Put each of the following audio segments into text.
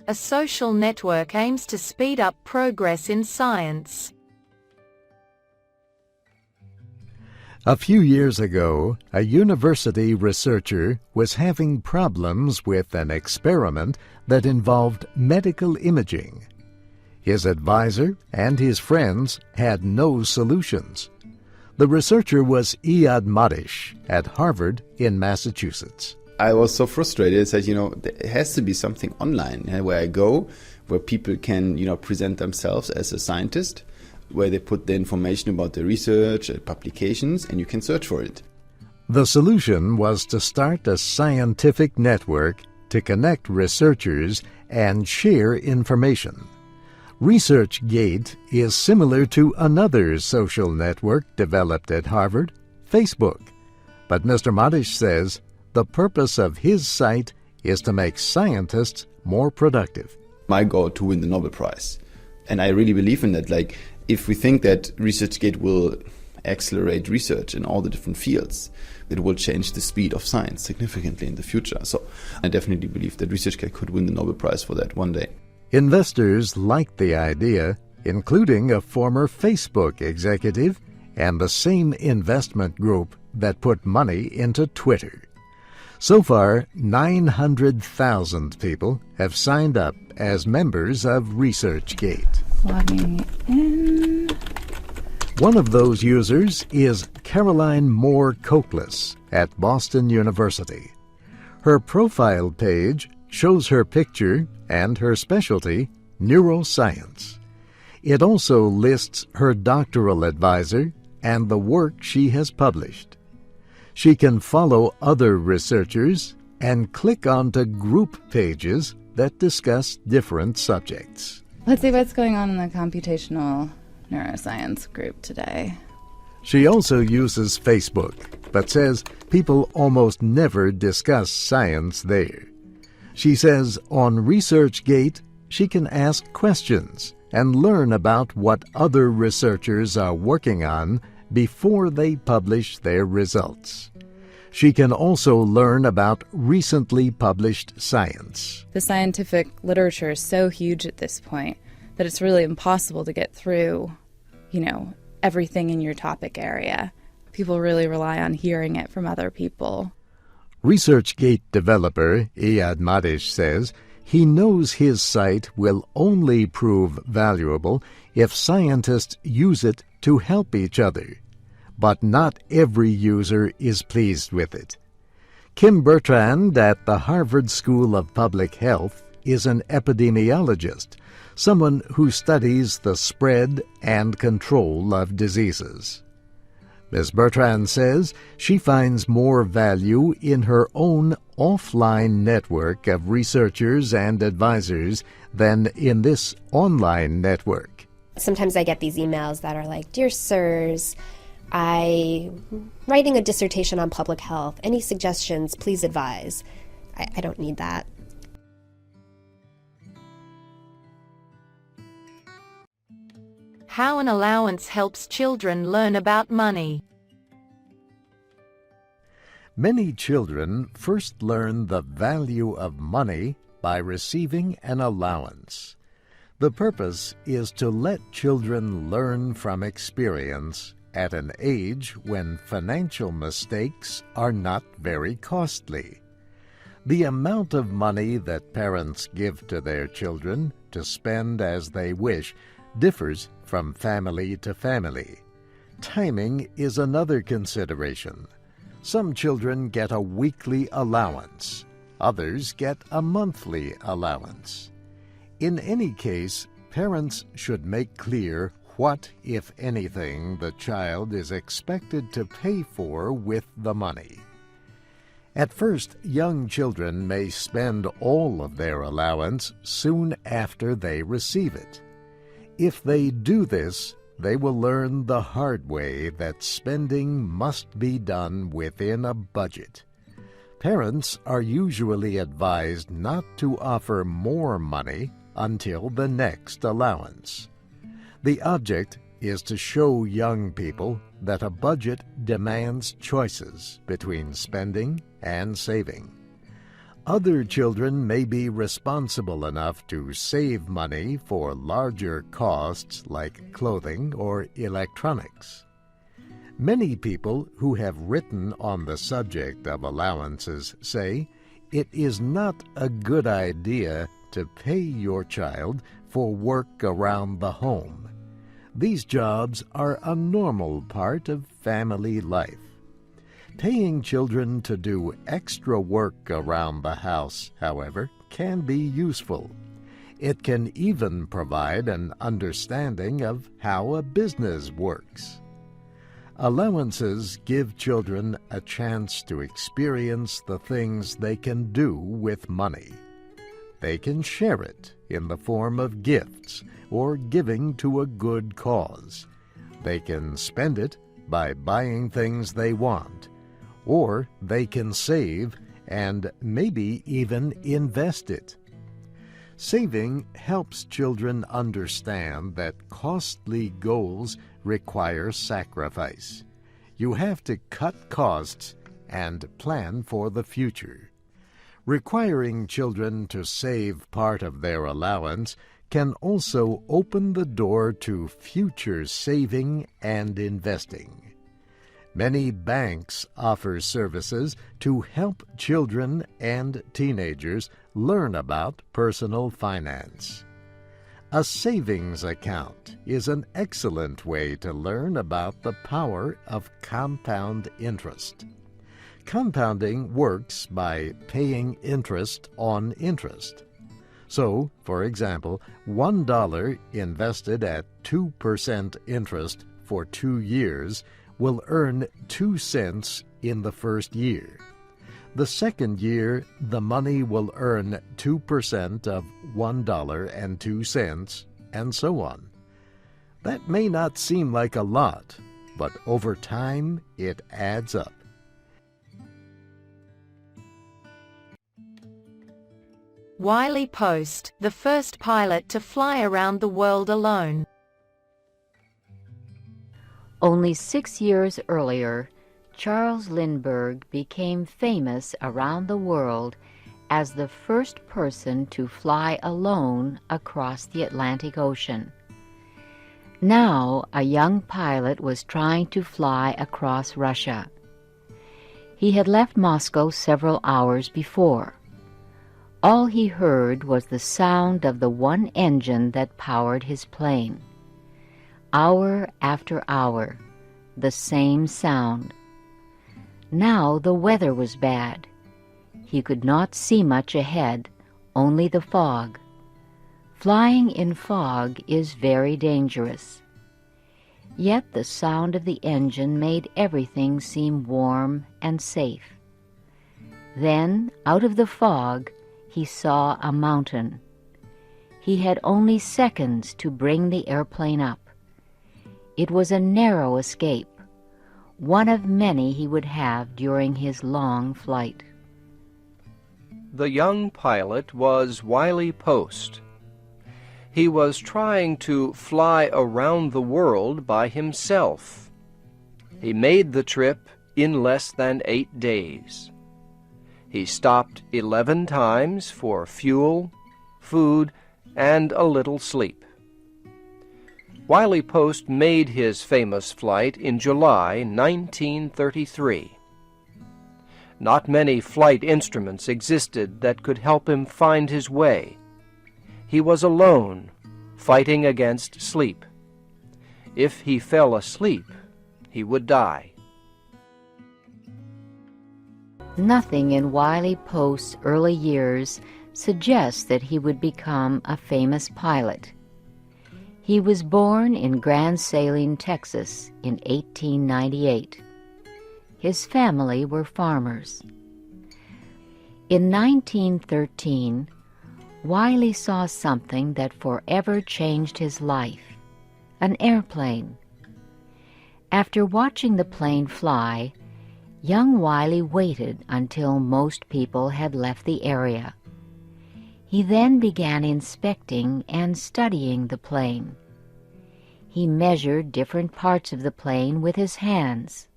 A social network aims to speed up progress in science. A few years ago, a university researcher was having problems with an experiment that involved medical imaging. His advisor and his friends had no solutions. The researcher was Iyad Madish at Harvard in Massachusetts. I was so frustrated. I said, there has to be something online where I go, where people can, present themselves as a scientist, where they put the information about the research, publications, and you can search for it. The solution was to start a scientific network to connect researchers and share information. ResearchGate is similar to another social network developed at Harvard, Facebook. But Mr. Madish says the purpose of his site is to make scientists more productive. My goal to win the Nobel Prize. And I really believe in that. If we think that ResearchGate will accelerate research in all the different fields, it will change the speed of science significantly in the future. So I definitely believe that ResearchGate could win the Nobel Prize for that one day. Investors liked the idea, including a former Facebook executive and the same investment group that put money into Twitter. So far, 900,000 people have signed up as members of ResearchGate. Logging in. One of those users is Caroline Moore Cokeless at Boston University. Her profile page shows her picture and her specialty, neuroscience. It also lists her doctoral advisor and the work she has published. She can follow other researchers and click onto group pages that discuss different subjects. Let's see what's going on in the computational neuroscience group today. She also uses Facebook, but says people almost never discuss science there. She says on ResearchGate, she can ask questions and learn about what other researchers are working on before they publish their results. She can also learn about recently published science. The scientific literature is so huge at this point that it's really impossible to get through, everything in your topic area. People really rely on hearing it from other people. ResearchGate developer Iyad Madish says he knows his site will only prove valuable if scientists use it to help each other. But not every user is pleased with it. Kim Bertrand at the Harvard School of Public Health is an epidemiologist, someone who studies the spread and control of diseases. Ms. Bertrand says she finds more value in her own offline network of researchers and advisors than in this online network. Sometimes I get these emails that are like, "Dear Sirs, I'm writing a dissertation on public health. Any suggestions, please advise." I don't need that. How an allowance helps children learn about money. Many children first learn the value of money by receiving an allowance. The purpose is to let children learn from experience at an age when financial mistakes are not very costly. The amount of money that parents give to their children to spend as they wish differs from family to family. Timing is another consideration. Some children get a weekly allowance. Others get a monthly allowance. In any case, parents should make clear what, if anything, the child is expected to pay for with the money. At first, young children may spend all of their allowance soon after they receive it. If they do this, they will learn the hard way that spending must be done within a budget. Parents are usually advised not to offer more money until the next allowance. The object is to show young people that a budget demands choices between spending and saving. Other children may be responsible enough to save money for larger costs like clothing or electronics. Many people who have written on the subject of allowances say it is not a good idea to pay your child for work around the home. These jobs are a normal part of family life. Paying children to do extra work around the house, however, can be useful. It can even provide an understanding of how a business works. Allowances give children a chance to experience the things they can do with money. They can share it in the form of gifts or giving to a good cause. They can spend it by buying things they want, or they can save and maybe even invest it. Saving helps children understand that costly goals require sacrifice. You have to cut costs and plan for the future. Requiring children to save part of their allowance can also open the door to future saving and investing. Many banks offer services to help children and teenagers learn about personal finance. A savings account is an excellent way to learn about the power of compound interest. Compounding works by paying interest on interest. So, for example, $1 invested at 2% interest for 2 years will earn 2 cents in the first year. The second year, the money will earn 2% of $1.02, and so on. That may not seem like a lot, but over time it adds up. Wiley Post, the first pilot to fly around the world alone. Only 6 years earlier, Charles Lindbergh became famous around the world as the first person to fly alone across the Atlantic Ocean. Now, a young pilot was trying to fly across Russia. He had left Moscow several hours before. All he heard was the sound of the one engine that powered his plane. Hour after hour, the same sound. Now the weather was bad. He could not see much ahead, only the fog. Flying in fog is very dangerous. Yet the sound of the engine made everything seem warm and safe. Then, out of the fog, he saw a mountain. He had only seconds to bring the airplane up. It was a narrow escape, one of many he would have during his long flight. The young pilot was Wiley Post. He was trying to fly around the world by himself. He made the trip in less than 8 days. He stopped 11 times for fuel, food, and a little sleep. Wiley Post made his famous flight in July 1933. Not many flight instruments existed that could help him find his way. He was alone, fighting against sleep. If he fell asleep, he would die. Nothing in Wiley Post's early years suggests that he would become a famous pilot. He was born in Grand Saline, Texas, in 1898. His family were farmers. In 1913, Wiley saw something that forever changed his life, an airplane. After watching the plane fly, young Wiley waited until most people had left the area. He then began inspecting and studying the plane. He measured different parts of the plane with his hands.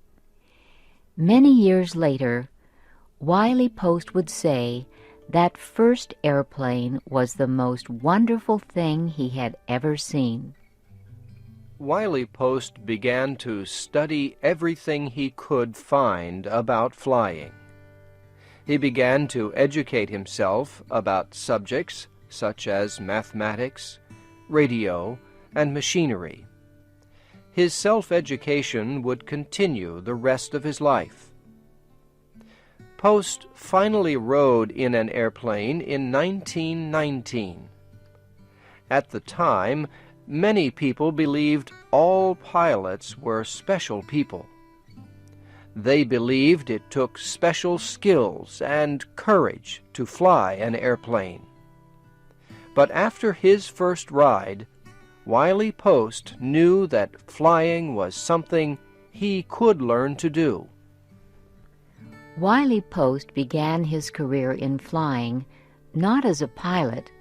Many years later, Wiley Post would say that first airplane was the most wonderful thing he had ever seen. Wiley Post began to study everything he could find about flying. He began to educate himself about subjects such as mathematics, radio, and machinery. His self-education would continue the rest of his life. Post finally rode in an airplane in 1919. At the time, many people believed all pilots were special people. They believed it took special skills and courage to fly an airplane. But after his first ride, Wiley Post knew that flying was something he could learn to do. Wiley Post began his career in flying not as a pilot,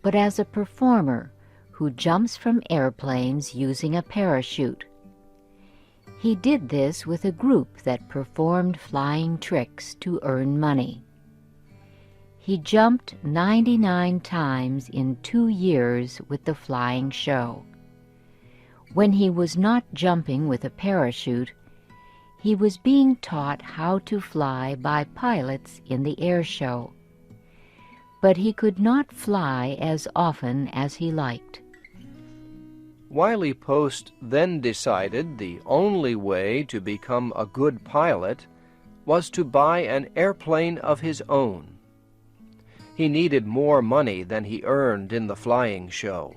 but as a performer who jumps from airplanes using a parachute. He did this with a group that performed flying tricks to earn money. He jumped 99 times in 2 years with the flying show. When he was not jumping with a parachute, he was being taught how to fly by pilots in the air show. But he could not fly as often as he liked. Wiley Post then decided the only way to become a good pilot was to buy an airplane of his own. He needed more money than he earned in the flying show.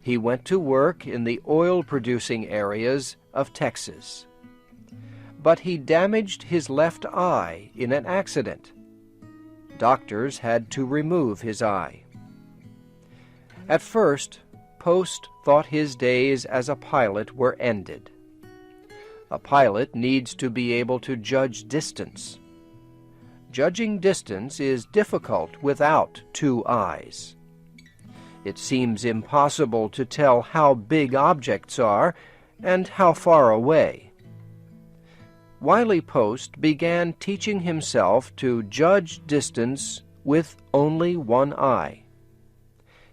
He went to work in the oil-producing areas of Texas. But he damaged his left eye in an accident. Doctors had to remove his eye. At first, Post thought his days as a pilot were ended. A pilot needs to be able to judge distance. Judging distance is difficult without 2 eyes. It seems impossible to tell how big objects are and how far away. Wiley Post began teaching himself to judge distance with only 1 eye.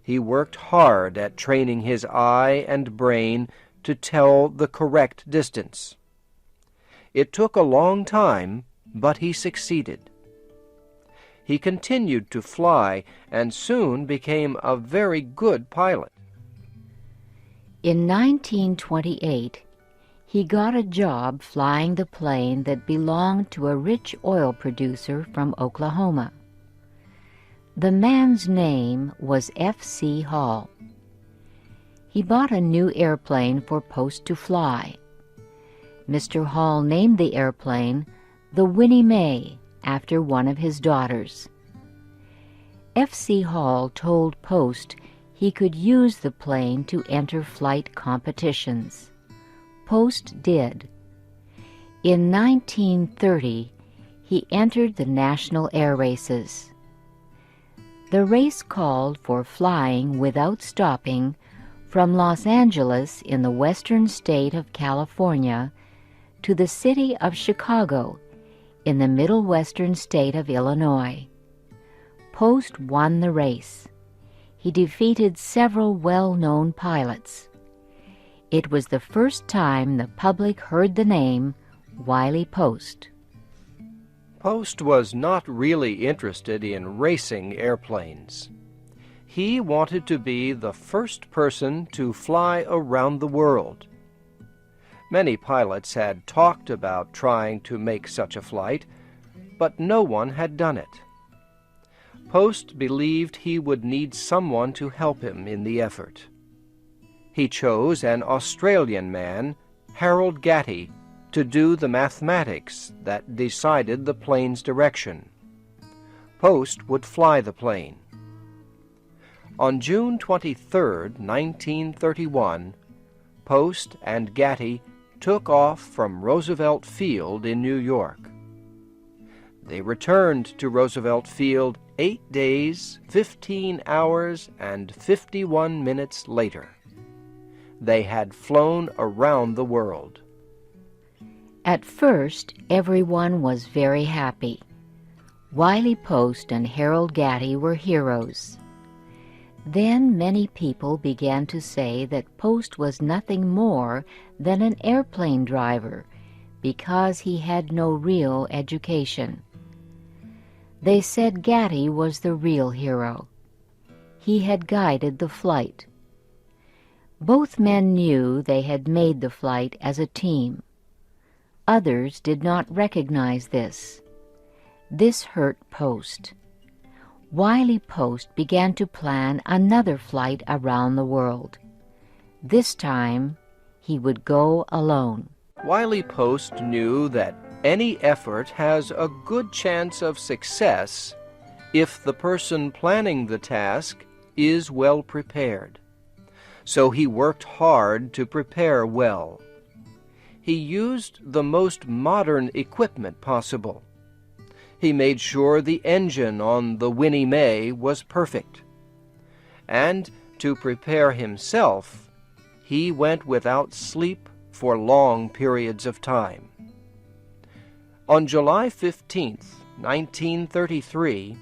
He worked hard at training his eye and brain to tell the correct distance. It took a long time, but he succeeded. He continued to fly and soon became a very good pilot. In 1928, he got a job flying the plane that belonged to a rich oil producer from Oklahoma. The man's name was F.C. Hall. He bought a new airplane for Post to fly. Mr. Hall named the airplane the Winnie Mae after one of his daughters. F.C. Hall told Post he could use the plane to enter flight competitions. Post did. In 1930, he entered the national air races. The race called for flying without stopping from Los Angeles in the western state of California to the city of Chicago in the middle western state of Illinois. Post won the race. He defeated several well-known pilots. It was the first time the public heard the name Wiley Post. Post was not really interested in racing airplanes. He wanted to be the first person to fly around the world. Many pilots had talked about trying to make such a flight, but no one had done it. Post believed he would need someone to help him in the effort. He chose an Australian man, Harold Gatty, to do the mathematics that decided the plane's direction. Post would fly the plane. On June 23, 1931, Post and Gatty took off from Roosevelt Field in New York. They returned to Roosevelt Field 8 days, 15 hours, and 51 minutes later. they had flown around the world. At first, everyone was very happy. Wiley Post and Harold Gatty were heroes. Then many people began to say that Post was nothing more than an airplane driver because he had no real education. They said Gatty was the real hero. He had guided the flight. Both men knew they had made the flight as a team. Others did not recognize this. This hurt Post. Wiley Post began to plan another flight around the world. This time, he would go alone. Wiley Post knew that any effort has a good chance of success if the person planning the task is well prepared. So he worked hard to prepare well. He used the most modern equipment possible. He made sure the engine on the Winnie Mae was perfect. And to prepare himself, he went without sleep for long periods of time. On July 15th, 1933,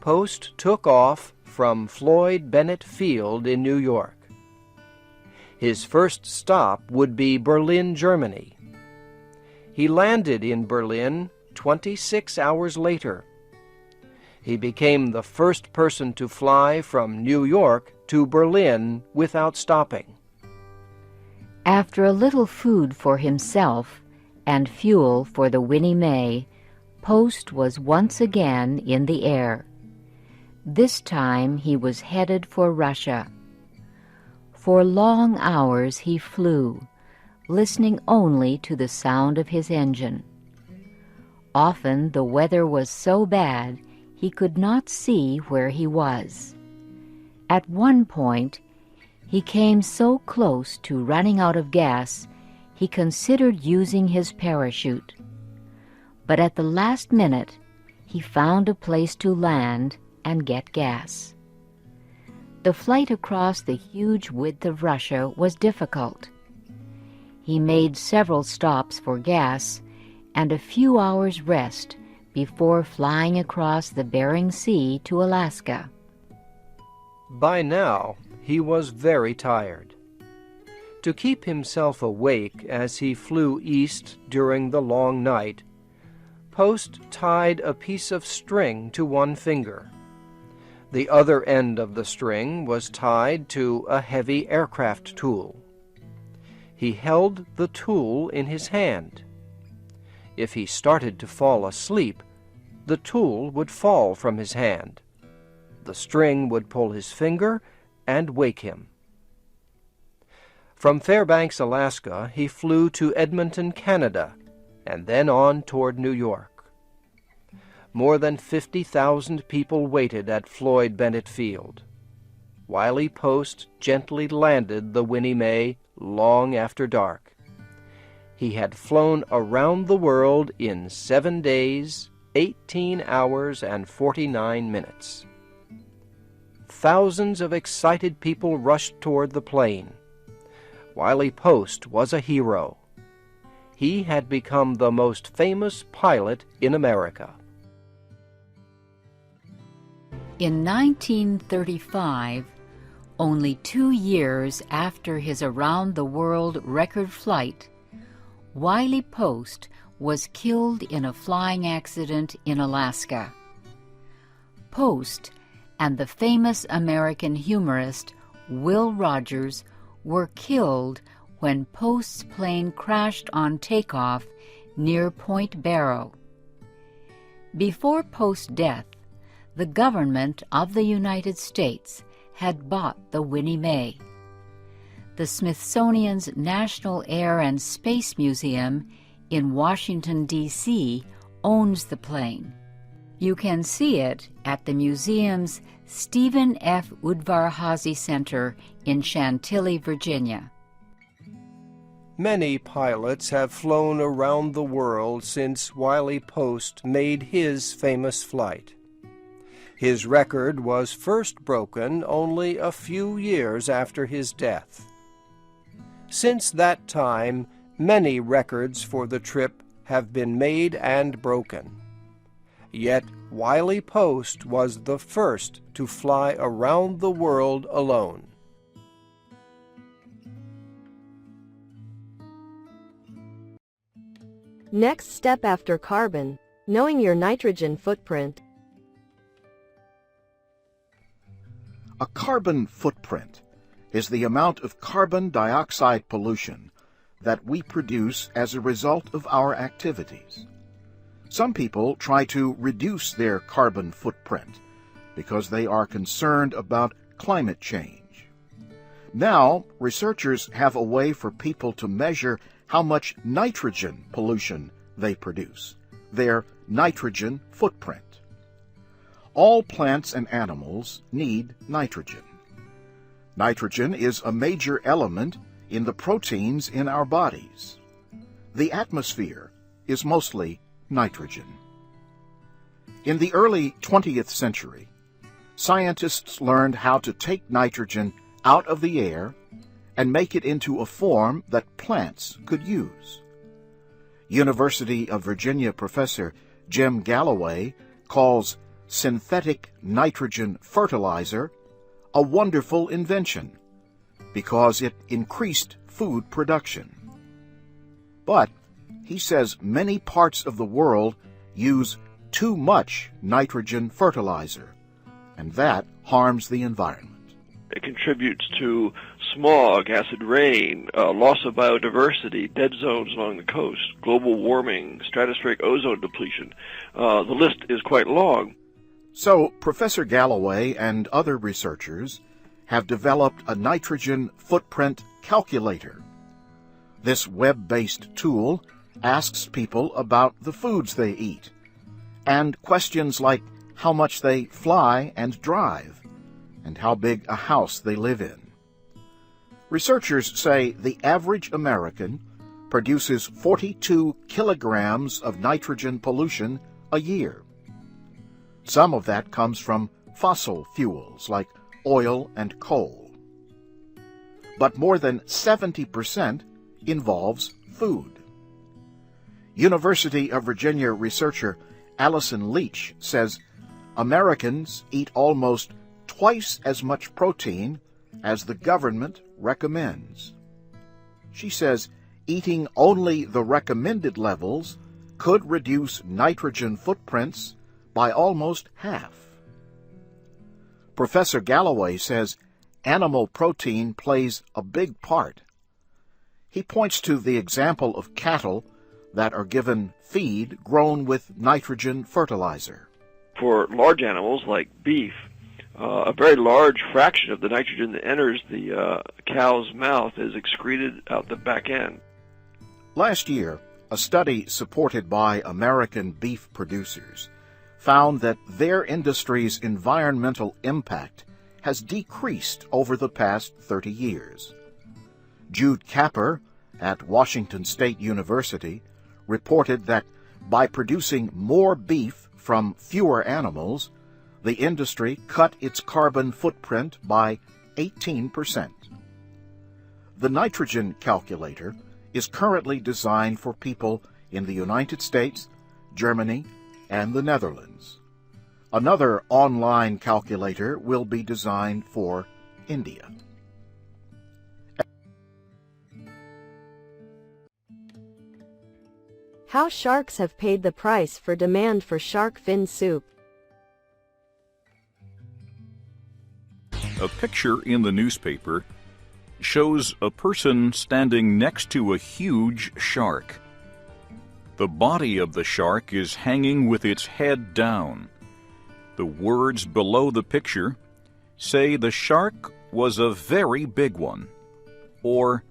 Post took off from Floyd Bennett Field in New York. His first stop would be Berlin, Germany. He landed in Berlin 26 hours later. He became the first person to fly from New York to Berlin without stopping. After a little food for himself and fuel for the Winnie Mae, Post was once again in the air. This time he was headed for Russia. For long hours he flew, listening only to the sound of his engine. Often the weather was so bad he could not see where he was. At one point, he came so close to running out of gas, he considered using his parachute. But at the last minute, he found a place to land and get gas. The flight across the huge width of Russia was difficult. He made several stops for gas and a few hours' rest before flying across the Bering Sea to Alaska. By now, he was very tired. To keep himself awake as he flew east during the long night, Post tied a piece of string to one finger. The other end of the string was tied to a heavy aircraft tool. He held the tool in his hand. If he started to fall asleep, the tool would fall from his hand. The string would pull his finger and wake him. From Fairbanks, Alaska, he flew to Edmonton, Canada, and then on toward New York. More than 50,000 people waited at Floyd Bennett Field. Wiley Post gently landed the Winnie Mae long after dark. He had flown around the world in 7 days, 18 hours, and 49 minutes. Thousands of excited people rushed toward the plane. Wiley Post was a hero. He had become the most famous pilot in America. In 1935, only 2 years after his around-the-world record flight, Wiley Post was killed in a flying accident in Alaska. Post and the famous American humorist Will Rogers were killed when Post's plane crashed on takeoff near Point Barrow. Before Post's death, the government of the United States had bought the Winnie Mae. The Smithsonian's National Air and Space Museum in Washington, D.C. owns the plane. You can see it at the museum's Stephen F. Udvar-Hazy Center in Chantilly, Virginia. Many pilots have flown around the world since Wiley Post made his famous flight. His record was first broken only a few years after his death. Since that time, many records for the trip have been made and broken. Yet Wiley Post was the first to fly around the world alone. Next step after carbon, knowing your nitrogen footprint. A carbon footprint is the amount of carbon dioxide pollution that we produce as a result of our activities. Some people try to reduce their carbon footprint because they are concerned about climate change. Now, researchers have a way for people to measure how much nitrogen pollution they produce, their nitrogen footprint. All plants and animals need nitrogen. Nitrogen is a major element in the proteins in our bodies. The atmosphere is mostly nitrogen. In the early 20th century, scientists learned how to take nitrogen out of the air and make it into a form that plants could use. University of Virginia professor Jim Galloway calls synthetic nitrogen fertilizer a wonderful invention because it increased food production. But he says many parts of the world use too much nitrogen fertilizer, and that harms the environment. It contributes to smog, acid rain, loss of biodiversity, dead zones along the coast, global warming, stratospheric ozone depletion. The list is quite long. So, Professor Galloway and other researchers have developed a nitrogen footprint calculator. This web-based tool asks people about the foods they eat, and questions like how much they fly and drive, and how big a house they live in. Researchers say the average American produces 42 kilograms of nitrogen pollution a year. Some of that comes from fossil fuels like oil and coal. But more than 70% involves food. University of Virginia researcher Allison Leach says Americans eat almost twice as much protein as the government recommends. She says eating only the recommended levels could reduce nitrogen footprints by almost half. Professor Galloway says animal protein plays a big part. He points to the example of cattle that are given feed grown with nitrogen fertilizer. For large animals like beef, a very large fraction of the nitrogen that enters the cow's mouth is excreted out the back end. Last year, a study supported by American beef producers found that their industry's environmental impact has decreased over the past 30 years. Jude Capper at Washington State University reported that by producing more beef from fewer animals, the industry cut its carbon footprint by 18%. The nitrogen calculator is currently designed for people in the United States, Germany, and the Netherlands. Another online calculator will be designed for India. How sharks have paid the price for demand for shark fin soup. A picture in the newspaper shows a person standing next to a huge shark. The body of the shark is hanging with its head down. The words below the picture say the shark was a very big one, or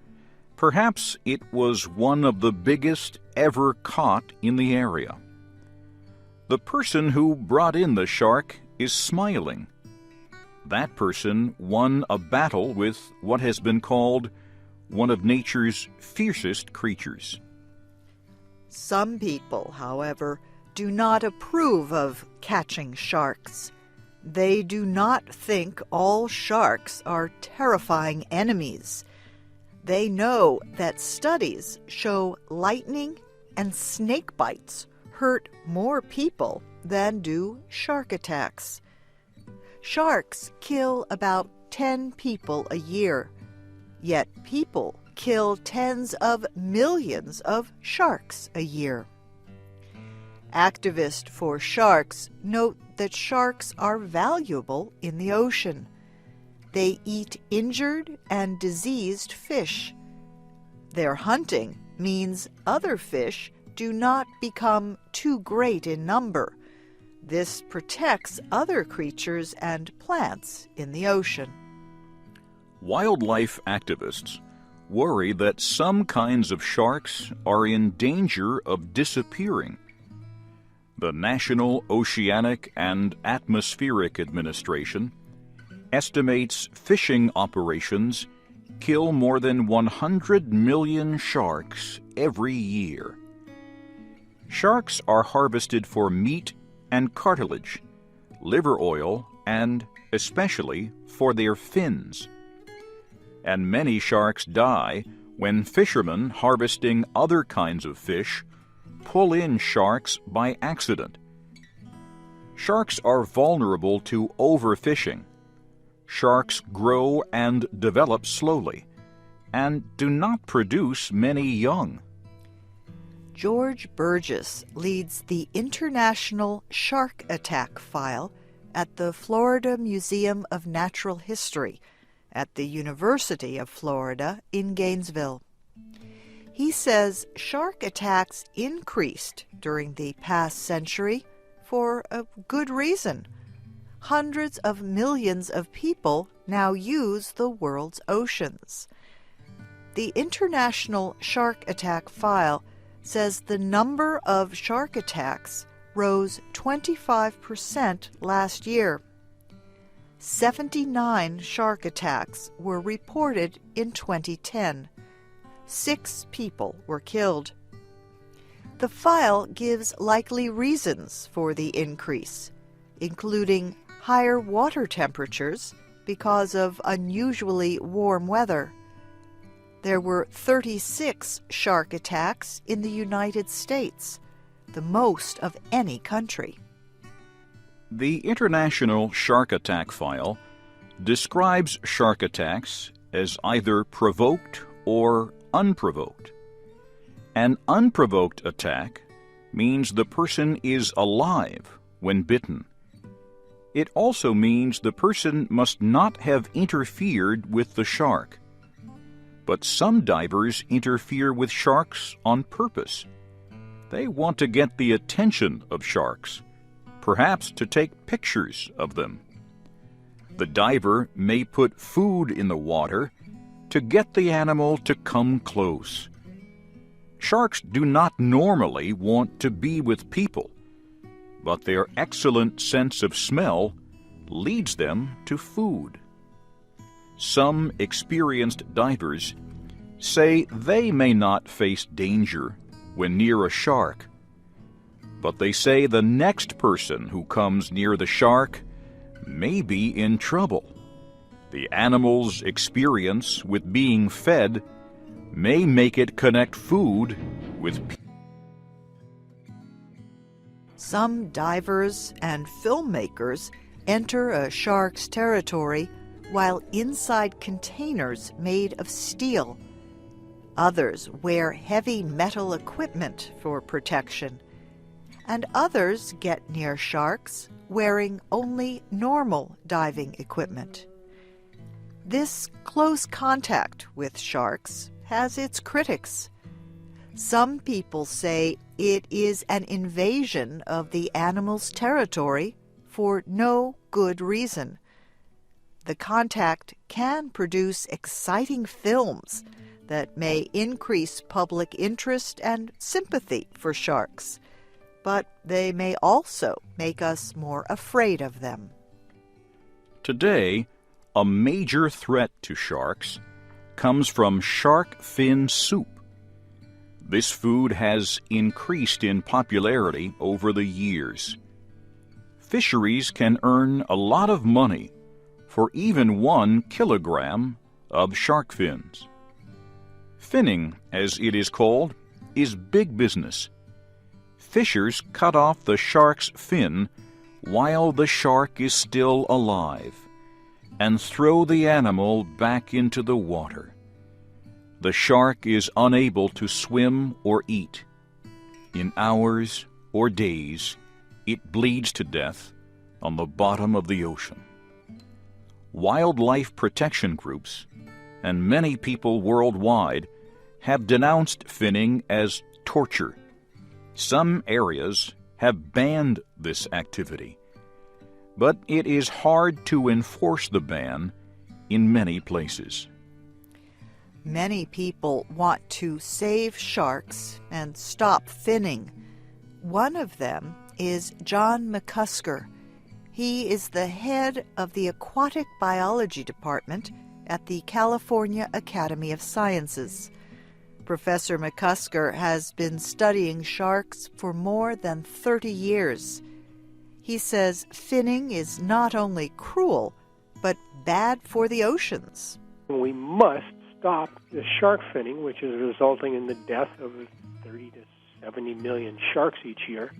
perhaps it was one of the biggest ever caught in the area. The person who brought in the shark is smiling. That person won a battle with what has been called one of nature's fiercest creatures. Some people, however, do not approve of catching sharks. They do not think all sharks are terrifying enemies. They know that studies show lightning and snake bites hurt more people than do shark attacks. Sharks kill about 10 people a year, yet people kill tens of millions of sharks a year. Activists for sharks note that sharks are valuable in the ocean. They eat injured and diseased fish. Their hunting means other fish do not become too great in number. This protects other creatures and plants in the ocean. Wildlife activists worry that some kinds of sharks are in danger of disappearing. The National Oceanic and Atmospheric Administration estimates fishing operations kill more than 100 million sharks every year. Sharks are harvested for meat and cartilage, liver oil, and especially for their fins. And many sharks die when fishermen harvesting other kinds of fish pull in sharks by accident. Sharks are vulnerable to overfishing. Sharks grow and develop slowly and do not produce many young. George Burgess leads the International Shark Attack File at the Florida Museum of Natural History at the University of Florida in Gainesville. He says shark attacks increased during the past century for a good reason. Hundreds of millions of people now use the world's oceans. The International Shark Attack File says the number of shark attacks rose 25% last year. 79 shark attacks were reported in 2010. 6 people were killed. The file gives likely reasons for the increase, including higher water temperatures because of unusually warm weather. There were 36 shark attacks in the United States, the most of any country. The International Shark Attack File describes shark attacks as either provoked or unprovoked. An unprovoked attack means the person is alive when bitten. It also means the person must not have interfered with the shark. But some divers interfere with sharks on purpose. They want to get the attention of sharks, perhaps to take pictures of them. The diver may put food in the water to get the animal to come close. Sharks do not normally want to be with people, but their excellent sense of smell leads them to food. Some experienced divers say they may not face danger when near a shark, but they say the next person who comes near the shark may be in trouble. The animal's experience with being fed may make it connect food with people. Some divers and filmmakers enter a shark's territory while inside containers made of steel. Others wear heavy metal equipment for protection, and others get near sharks wearing only normal diving equipment. This close contact with sharks has its critics. Some people say it is an invasion of the animal's territory for no good reason. The contact can produce exciting films that may increase public interest and sympathy for sharks, but they may also make us more afraid of them. Today, a major threat to sharks comes from shark fin soup. This food has increased in popularity over the years. Fisheries can earn a lot of money for even 1 kilogram of shark fins. Finning, as it is called, is big business. Fishers cut off the shark's fin while the shark is still alive and throw the animal back into the water. The shark is unable to swim or eat. In hours or days, it bleeds to death on the bottom of the ocean. Wildlife protection groups and many people worldwide have denounced finning as torture. Some areas have banned this activity, but it is hard to enforce the ban in many places. Many people want to save sharks and stop finning. One of them is John McCusker. He is the head of the Aquatic Biology Department at the California Academy of Sciences. Professor McCusker has been studying sharks for more than 30 years. He says finning is not only cruel, but bad for the oceans. We must stop the shark finning, which is resulting in the death of 30 to 70 million sharks each year,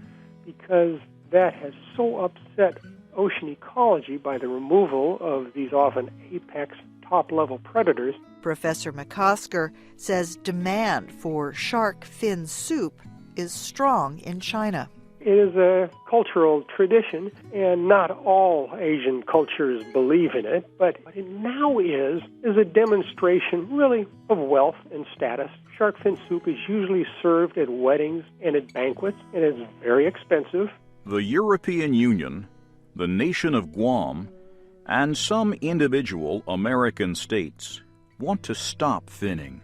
because that has so upset ocean ecology by the removal of these often apex top-level predators. Professor McCusker says demand for shark fin soup is strong in China. It is a cultural tradition, and not all Asian cultures believe in it, but what it now is a demonstration, really, of wealth and status. Shark fin soup is usually served at weddings and at banquets, and it's very expensive. The European Union, the nation of Guam, and some individual American states want to stop finning.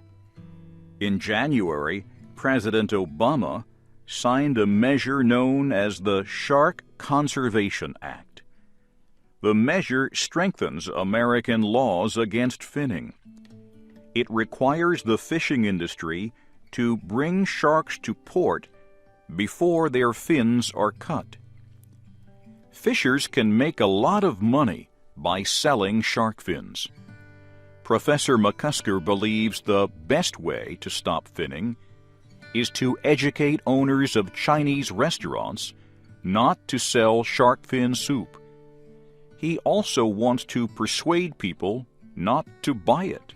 In January, President Obama signed a measure known as the Shark Conservation Act. The measure strengthens American laws against finning. It requires the fishing industry to bring sharks to port before their fins are cut. Fishers can make a lot of money by selling shark fins. Professor McCusker believes the best way to stop finning is to educate owners of Chinese restaurants not to sell shark fin soup. He also wants to persuade people not to buy it.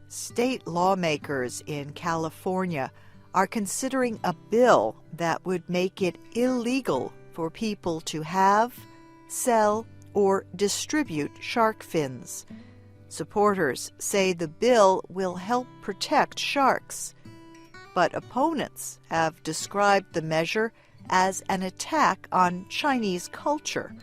State lawmakers in California are considering a bill that would make it illegal for people to have, sell, or distribute shark fins. Supporters say the bill will help protect sharks, but opponents have described the measure as an attack on Chinese culture.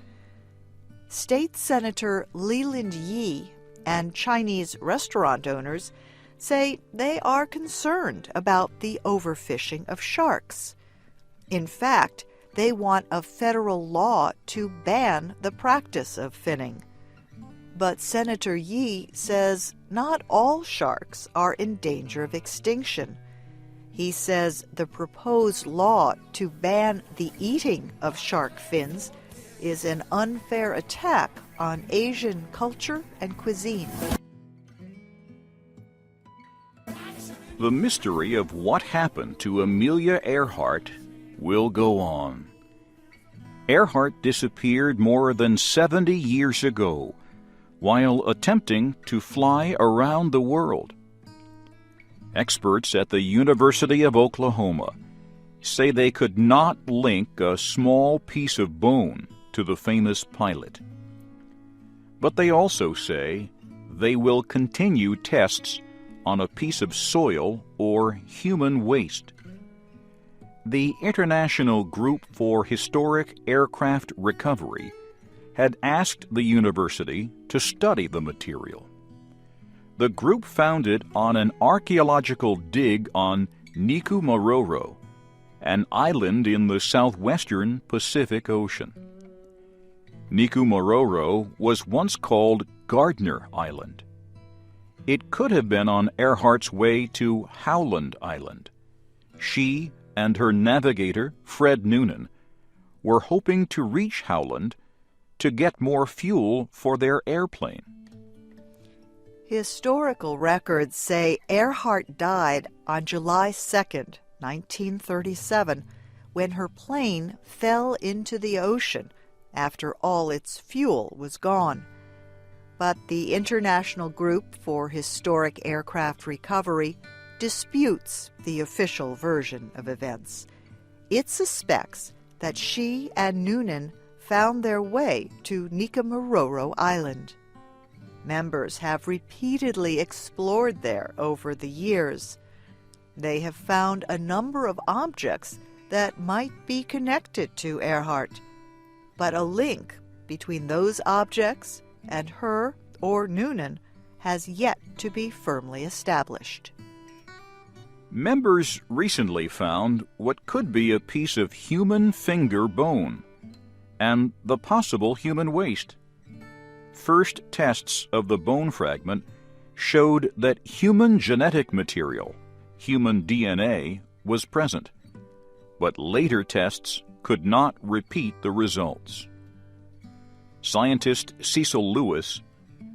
State Senator Leland Yee and Chinese restaurant owners say they are concerned about the overfishing of sharks. In fact, they want a federal law to ban the practice of finning. But Senator Yee says not all sharks are in danger of extinction. He says the proposed law to ban the eating of shark fins is an unfair attack on Asian culture and cuisine. The mystery of what happened to Amelia Earhart will go on. Earhart disappeared more than 70 years ago while attempting to fly around the world. Experts at the University of Oklahoma say they could not link a small piece of bone to the famous pilot. But they also say they will continue tests on a piece of soil or human waste. The International Group for Historic Aircraft Recovery had asked the university to study the material. The group found it on an archaeological dig on Niku-Mororo, an island in the southwestern Pacific Ocean. Niku-Mororo was once called Gardner Island. It could have been on Earhart's way to Howland Island. She and her navigator, Fred Noonan, were hoping to reach Howland to get more fuel for their airplane. Historical records say Earhart died on July 2nd, 1937, when her plane fell into the ocean after all its fuel was gone. But the International Group for Historic Aircraft Recovery disputes the official version of events. It suspects that she and Noonan found their way to Nikamaroro Island. Members have repeatedly explored there over the years. They have found a number of objects that might be connected to Earhart, but a link between those objects and her or Noonan has yet to be firmly established. Members recently found what could be a piece of human finger bone and the possible human waist. First tests of the bone fragment showed that human genetic material, human DNA, was present, but later tests could not repeat the results. Scientist Cecil Lewis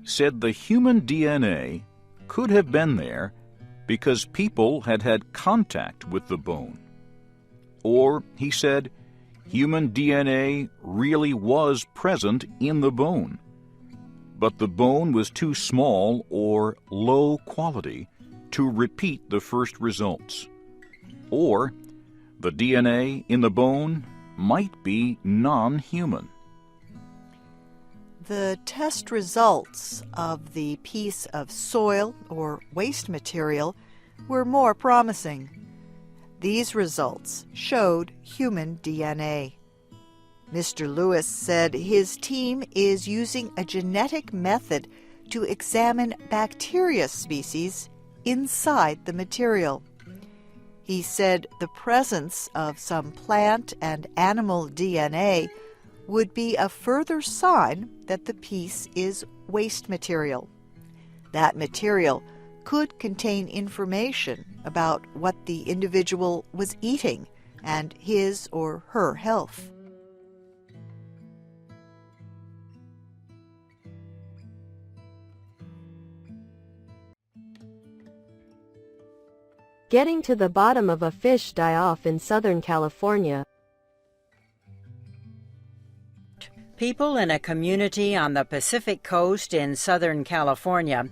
said the human DNA could have been there because people had had contact with the bone. Or, he said, human DNA really was present in the bone, but the bone was too small or low quality to repeat the first results. Or, the DNA in the bone might be non-human. The test results of the piece of soil or waste material were more promising. These results showed human DNA. Mr. Lewis said his team is using a genetic method to examine bacteria species inside the material. He said the presence of some plant and animal DNA would be a further sign that the piece is waste material. That material could contain information about what the individual was eating and his or her health. Getting to the bottom of a fish die-off in Southern California. People in a community on the Pacific coast in Southern California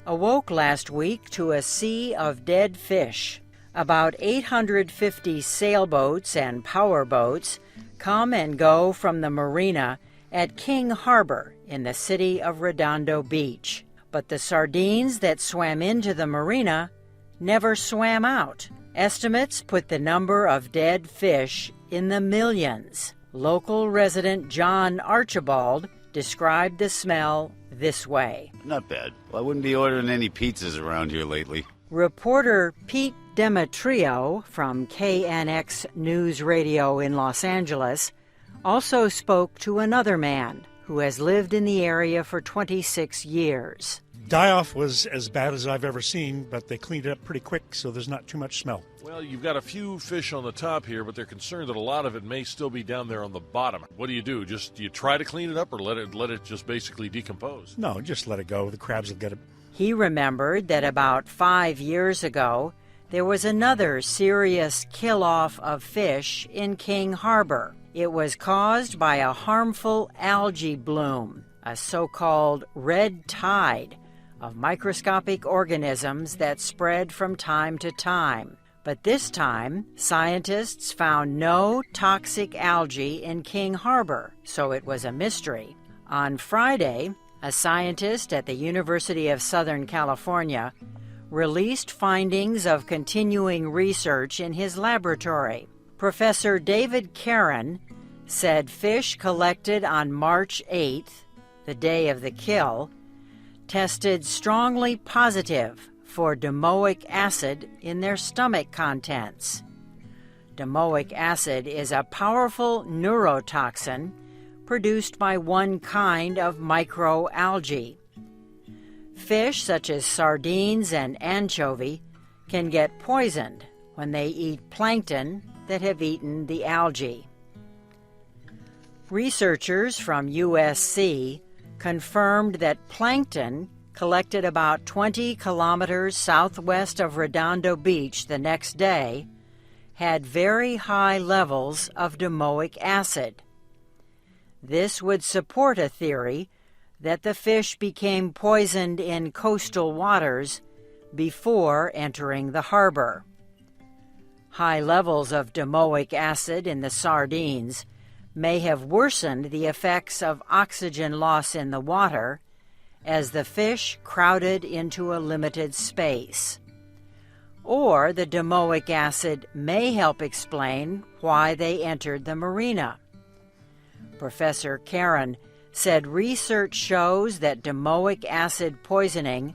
awoke last week to a sea of dead fish. About 850 sailboats and powerboats come and go from the marina at King Harbor in the city of Redondo Beach. But the sardines that swam into the marina never swam out. Estimates put the number of dead fish in the millions. Local resident John Archibald described the smell this way. Not bad. Well, I wouldn't be ordering any pizzas around here lately. Reporter Pete Demetrio from KNX News Radio in Los Angeles also spoke to another man who has lived in the area for 26 years. Die-off was as bad as I've ever seen, but they cleaned it up pretty quick, so there's not too much smell. Well, you've got a few fish on the top here, but they're concerned that a lot of it may still be down there on the bottom. What do? Do you try to clean it up or let it just basically decompose? No, just let it go. The crabs will get it. He remembered that about 5 years ago, there was another serious kill-off of fish in King Harbor. It was caused by a harmful algae bloom, a so-called red tide of microscopic organisms that spread from time to time. But this time, scientists found no toxic algae in King Harbor, so it was a mystery. On Friday, a scientist at the University of Southern California released findings of continuing research in his laboratory. Professor David Caron said fish collected on March 8th, the day of the kill, tested strongly positive for domoic acid in their stomach contents. Domoic acid is a powerful neurotoxin produced by one kind of microalgae. Fish such as sardines and anchovy can get poisoned when they eat plankton that have eaten the algae. Researchers from USC confirmed that plankton collected about 20 kilometers southwest of Redondo Beach the next day, had very high levels of domoic acid. This would support a theory that the fish became poisoned in coastal waters before entering the harbor. High levels of domoic acid in the sardines may have worsened the effects of oxygen loss in the water as the fish crowded into a limited space. Or the domoic acid may help explain why they entered the marina. Professor Karen said research shows that domoic acid poisoning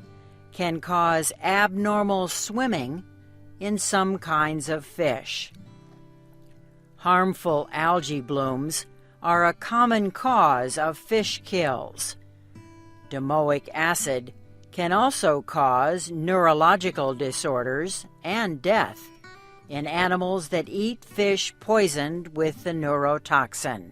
can cause abnormal swimming in some kinds of fish. Harmful algae blooms are a common cause of fish kills. Domoic acid can also cause neurological disorders and death in animals that eat fish poisoned with the neurotoxin.